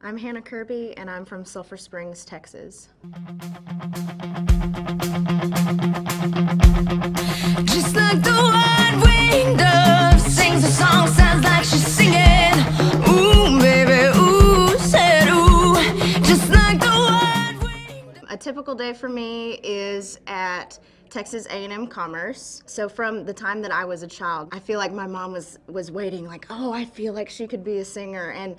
I'm Hannah Kirby, and I'm from Sulphur Springs, Texas. Just like the white-winged dove sings a song, sounds like she's singing. Ooh, baby, ooh, said ooh. Just like the white-winged dove. A typical day for me is at Texas A&M Commerce. So from the time that I was a child, I feel like my mom was waiting, like, oh, I feel like she could be a singer, and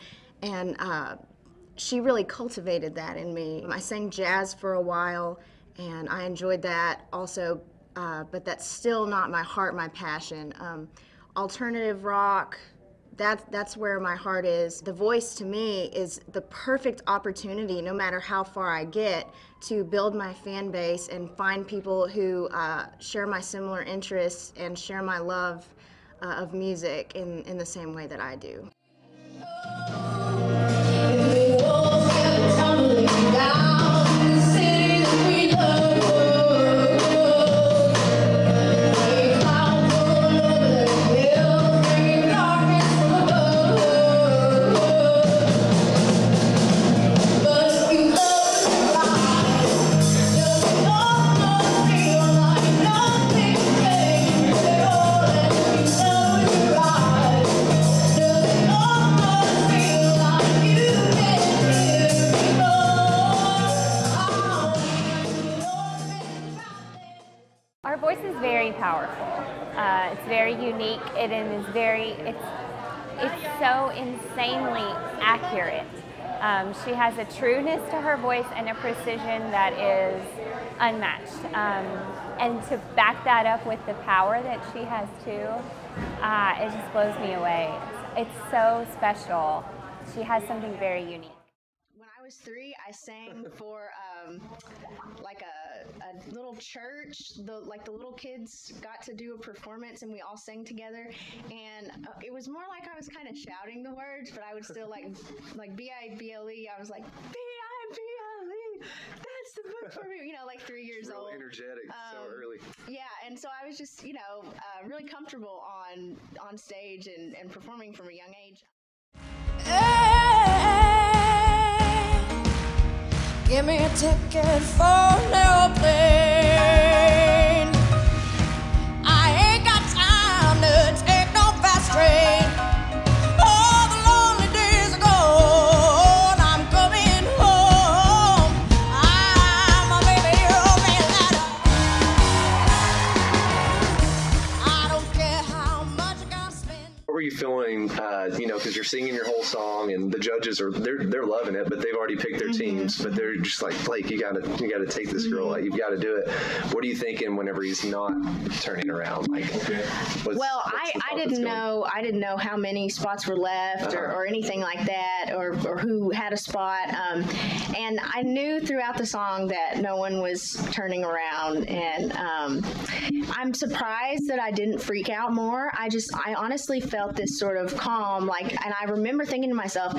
she really cultivated that in me. I sang jazz for a while, and I enjoyed that also, but that's still not my heart, my passion. Alternative rock, that's where my heart is. The voice to me is the perfect opportunity, no matter how far I get, to build my fan base and find people who share my similar interests and share my love of music in the same way that I do. Our voice is very powerful. It's very unique. It's so insanely accurate. She has a trueness to her voice and a precision that is unmatched. And to back that up with the power that she has too, it just blows me away. It's so special. She has something very unique. When I was 3, I sang for like a little church. The little kids got to do a performance, and we all sang together. And it was more like I was kind of shouting the words, but I would still like B-I-B-L-E. I was like B-I-B-L-E. That's the book for me. You know, like 3 years real old. Energetic, so early. Yeah, and so I was just really comfortable on stage and performing from a young age. Give me a ticket for an airplane. I ain't got time to take no fast train. All the lonely days are gone. I'm coming home. I'm a baby romance. I don't care how much I gotta spend. What were you feeling, because you're singing your whole song and the judges they're loving it, but they've already picked their teams, but they're just like, Blake, you gotta take this girl, like, you've got to do it. What are you thinking whenever he's not turning around? Like, I didn't know how many spots were left or anything like that, or who had a spot, and I knew throughout the song that no one was turning around, and I'm surprised that I didn't freak out more. I honestly felt this sort of calm, and I remember thinking to myself,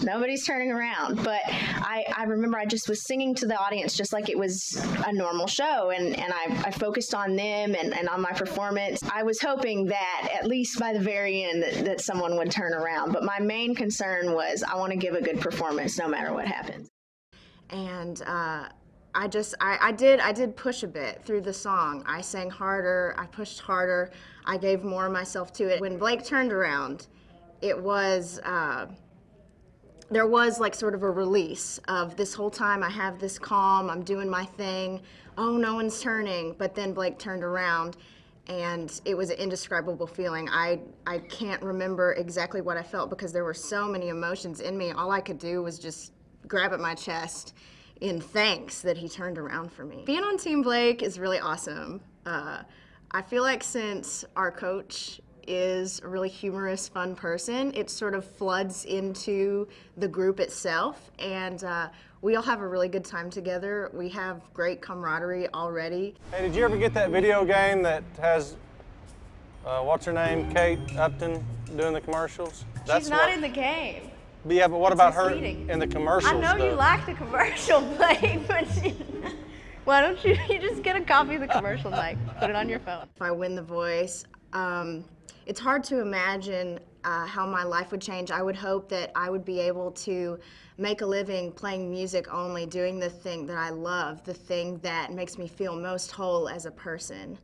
nobody's turning around, but I remember I just was singing to the audience just like it was a normal show, and I focused on them and on my performance. I was hoping that at least by the very end that someone would turn around, but my main concern was I want to give a good performance no matter what happens. And I did push a bit through the song. I sang harder, I pushed harder, I gave more of myself to it. When Blake turned around, it was there was like sort of a release of this whole time I have this calm, I'm doing my thing, oh, no one's turning, but then Blake turned around, and it was an indescribable feeling. I can't remember exactly what I felt because there were so many emotions in me. All I could do was just grab at my chest in thanks that he turned around for me. Being on Team Blake is really awesome. I feel like since our coach is a really humorous, fun person, it sort of floods into the group itself, and we all have a really good time together. We have great camaraderie already. Hey, did you ever get that video game that has, what's her name, Kate Upton doing the commercials? She's not in the game. Yeah, but what about her in the commercials? I know though? you like the commercial, Blake, but why don't you just get a copy of the commercial, Mike? Put it on your phone. If I win The Voice, It's hard to imagine how my life would change. I would hope that I would be able to make a living playing music only, doing the thing that I love, the thing that makes me feel most whole as a person.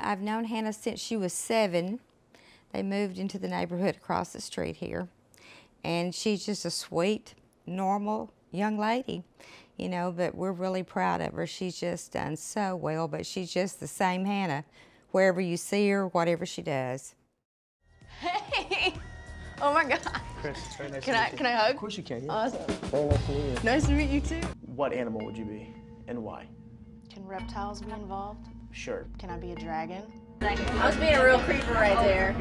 I've known Hannah since she was 7. They moved into the neighborhood across the street here. And she's just a sweet, normal young lady, you know, but we're really proud of her. She's just done so well, but she's just the same Hannah, wherever you see her, whatever she does. Hey! Oh my God. Chris, it's very nice Can I hug? Of course you can, yeah. Awesome. Very nice to meet you. Nice to meet you too. What animal would you be, and why? Can reptiles be involved? Sure. Can I be a dragon? I was being a real creeper right there.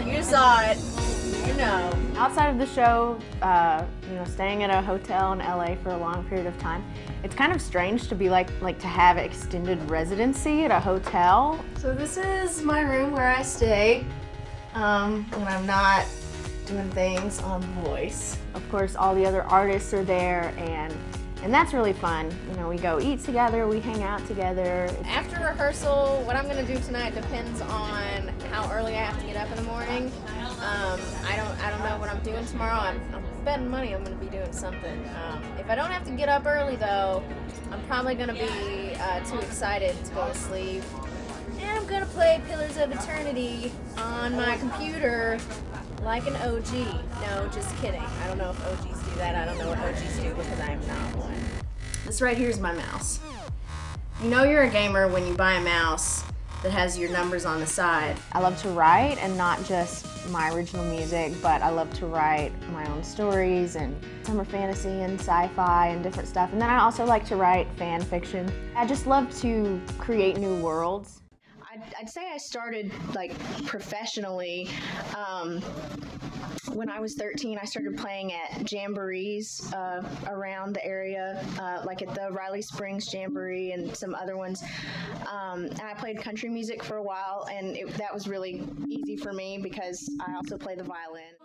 You saw it. You know. Outside of the show, you know, staying at a hotel in LA for a long period of time, it's kind of strange to be like to have extended residency at a hotel. So this is my room where I stay when I'm not doing things on Voice. Of course, all the other artists are there, and that's really fun. You know, we go eat together, we hang out together. After rehearsal, what I'm gonna do tonight depends on how early I have to get up in the morning. I don't know what I'm doing tomorrow. I'm betting money I'm gonna be doing something. If I don't have to get up early though, I'm probably gonna be too excited to go to sleep. And I'm gonna play Pillars of Eternity on my computer like an OG. No, just kidding. I don't know if OGs do that. I don't know what OGs do because I am not one. This right here is my mouse. You know you're a gamer when you buy a mouse that has your numbers on the side. I love to write, and not just my original music, but I love to write my own stories and summer fantasy and sci-fi and different stuff. And then I also like to write fan fiction. I just love to create new worlds. I'd say I started like professionally when I was 13. I started playing at jamborees around the area, like at the Riley Springs Jamboree and some other ones. And I played country music for a while, and that was really easy for me because I also play the violin.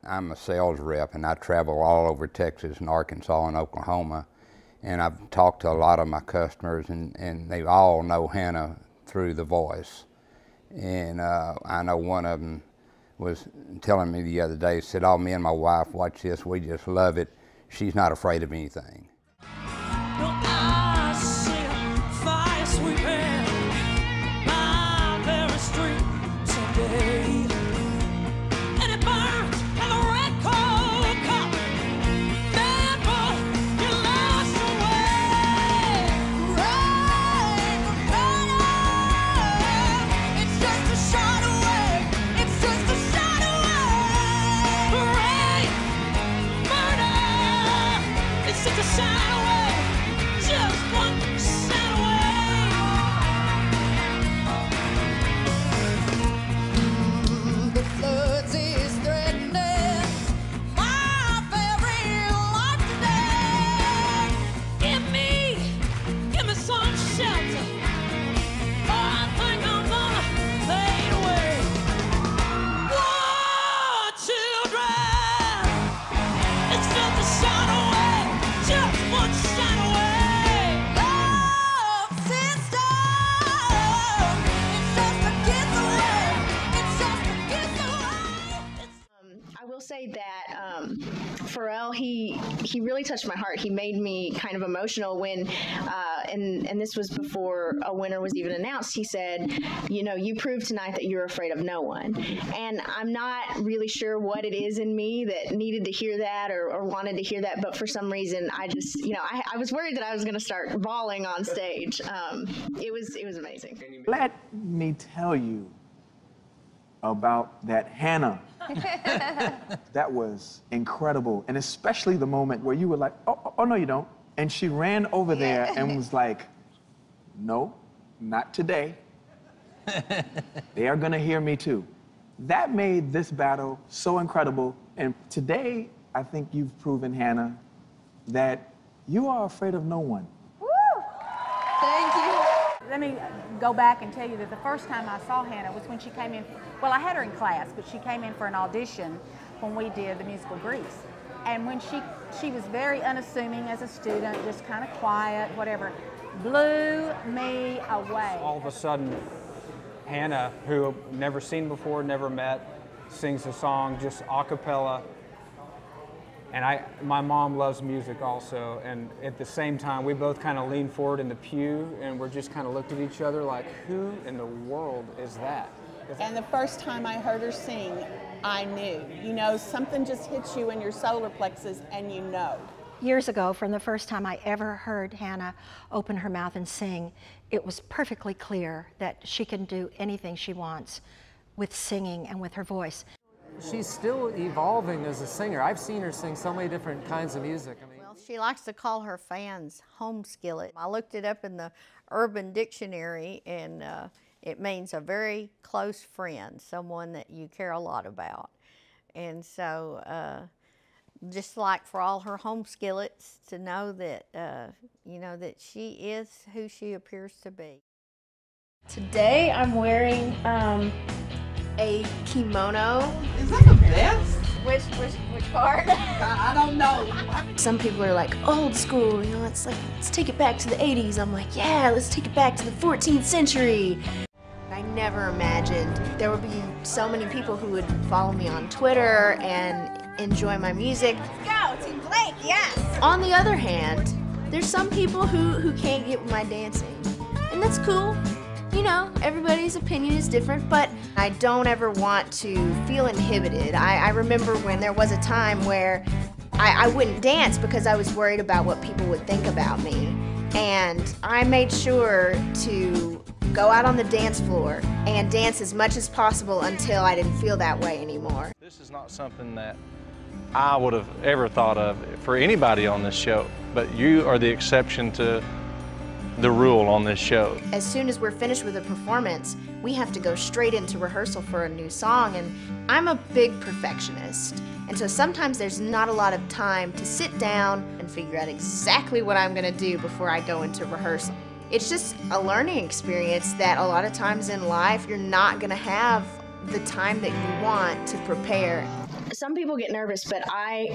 I'm a sales rep, and I travel all over Texas and Arkansas and Oklahoma, and I've talked to a lot of my customers, and they all know Hannah through the Voice. And I know one of them was telling me the other day, said, "Oh, me and my wife watch this, we just love it. She's not afraid of anything." It's just a will say that Pharrell, he really touched my heart. He made me kind of emotional when, and this was before a winner was even announced. He said, you know, you proved tonight that you're afraid of no one. And I'm not really sure what it is in me that needed to hear that or wanted to hear that, but for some reason, I just, you know, I was worried that I was going to start bawling on stage. It was amazing. Let me tell you about that Hannah. That was incredible. And especially the moment where you were like, oh no, you don't. And she ran over there and was like, no, not today. They are gonna hear me too. That made this battle so incredible. And today, I think you've proven, Hannah, that you are afraid of no one. Woo! Thank you. Let me go back and tell you that the first time I saw Hannah was when she came in. Well, I had her in class, but she came in for an audition when we did the musical Grease. And when she was very unassuming as a student, just kind of quiet, whatever, blew me away. All of a sudden, Hannah, who I've never seen before, never met, sings a song just a cappella. And my mom loves music also, and at the same time, we both kind of leaned forward in the pew, and we're just kind of looked at each other like, who in the world is that? And the first time I heard her sing, I knew. You know, something just hits you in your solar plexus, and you know. Years ago, from the first time I ever heard Hannah open her mouth and sing, it was perfectly clear that she can do anything she wants with singing and with her voice. She's still evolving as a singer. I've seen her sing so many different kinds of music. I mean, well, she likes to call her fans home skillet. I looked it up in the Urban Dictionary, and it means a very close friend, someone that you care a lot about. And so, just like for all her home skillets, to know that, you know, that she is who she appears to be. Today I'm wearing a kimono. Is that the best? Which part? I don't know. Some people are like, old school, you know, it's like, let's take it back to the 80s. I'm like, yeah, let's take it back to the 14th century. I never imagined there would be so many people who would follow me on Twitter and enjoy my music. Let's go, Team Blake, yes! On the other hand, there's some people who can't get with my dancing, and that's cool. You know, everybody's opinion is different, but I don't ever want to feel inhibited. I remember when there was a time where I wouldn't dance because I was worried about what people would think about me. And I made sure to go out on the dance floor and dance as much as possible until I didn't feel that way anymore. This is not something that I would have ever thought of for anybody on this show, but you are the exception to the rule on this show. As soon as we're finished with a performance, we have to go straight into rehearsal for a new song, and I'm a big perfectionist. And so sometimes there's not a lot of time to sit down and figure out exactly what I'm gonna do before I go into rehearsal. It's just a learning experience that a lot of times in life you're not gonna have the time that you want to prepare. Some people get nervous, but I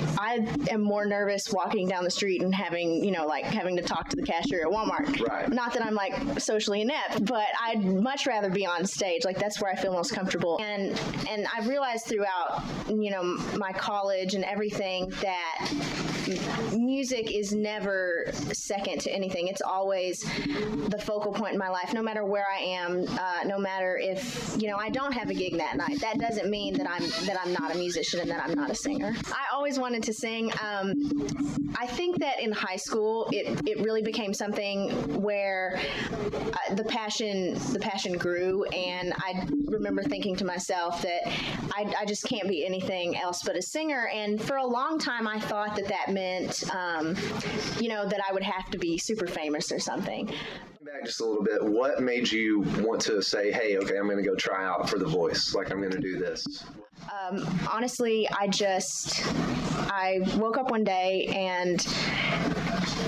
am more nervous walking down the street and having, you know, like having to talk to the cashier at Walmart. Right. Not that I'm like socially inept, but I'd much rather be on stage. Like that's where I feel most comfortable. And I've realized throughout, you know, my college and everything that music is never second to anything. It's always the focal point in my life, no matter where I am, no matter if, you know, I don't have a gig that night. That doesn't mean that I'm not a musician and that I'm not a singer. I always wanted to sing. I think that in high school, it really became something where the passion grew, and I remember thinking to myself that I just can't be anything else but a singer. And for a long time, I thought that meant, you know, that I would have to be super famous or something. Back just a little bit, what made you want to say, hey, okay, I'm going to go try out for The Voice, like I'm going to do this? Honestly, I woke up one day and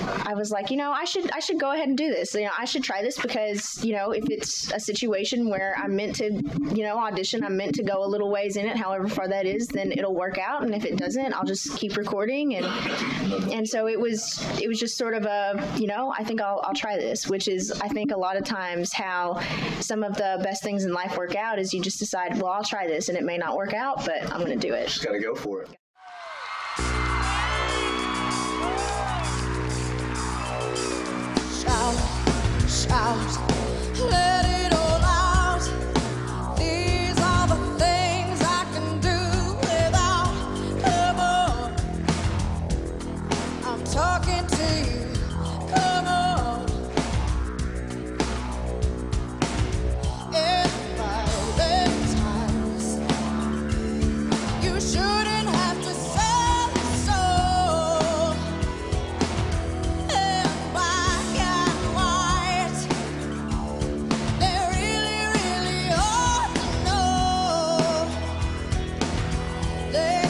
I was like, you know, I should go ahead and do this. You know, I should try this because, you know, if it's a situation where I'm meant to, you know, audition, I'm meant to go a little ways in it, however far that is, then it'll work out. And if it doesn't, I'll just keep recording. And so it was just sort of a, you know, I think I'll try this, which is, I think a lot of times how some of the best things in life work out is you just decide, well, I'll try this, and it may not work out, but I'm going to do it. Just got to go for it. Shout, shout, let it all out. These are the things I can do without a boy. I'm talking to you, come on. In violent times, you shouldn't have to say so. And black and white, they really, really ought to know. They